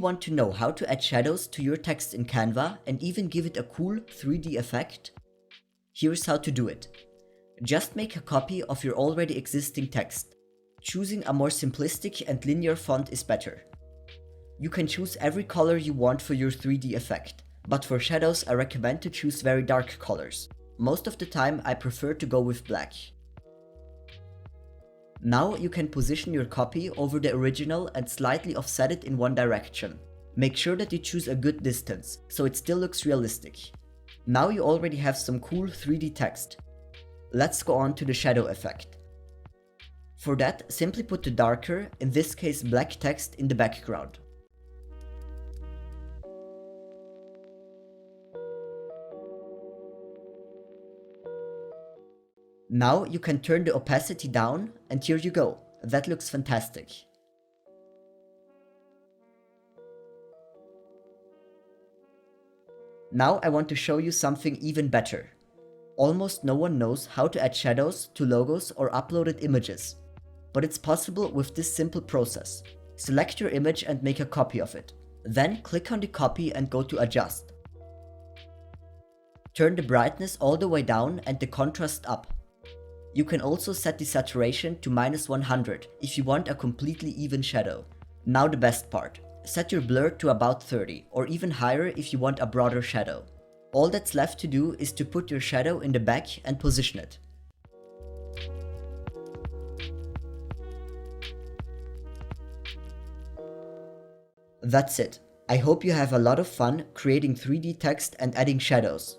want to know how to add shadows to your text in Canva and even give it a cool 3D effect? Here's how to do it. Just make a copy of your already existing text. Choosing a more simplistic and linear font is better. You can choose every color you want for your 3D effect, but for shadows I recommend to choose very dark colors. Most of the time I prefer to go with black. Now you can position your copy over the original and slightly offset it in one direction. Make sure that you choose a good distance, so it still looks realistic. Now you already have some cool 3D text. Let's go on to the shadow effect. For that, simply put the darker, in this case black text in the background. Now you can turn the opacity down and here you go. That looks fantastic. Now I want to show you something even better. Almost no one knows how to add shadows to logos or uploaded images. But it's possible with this simple process. Select your image and make a copy of it. Then click on the copy and go to Adjust. Turn the brightness all the way down and the contrast up. You can also set the saturation to -100 if you want a completely even shadow. Now the best part. Set your blur to about 30 or even higher if you want a broader shadow. All that's left to do is to put your shadow in the back and position it. That's it. I hope you have a lot of fun creating 3D text and adding shadows.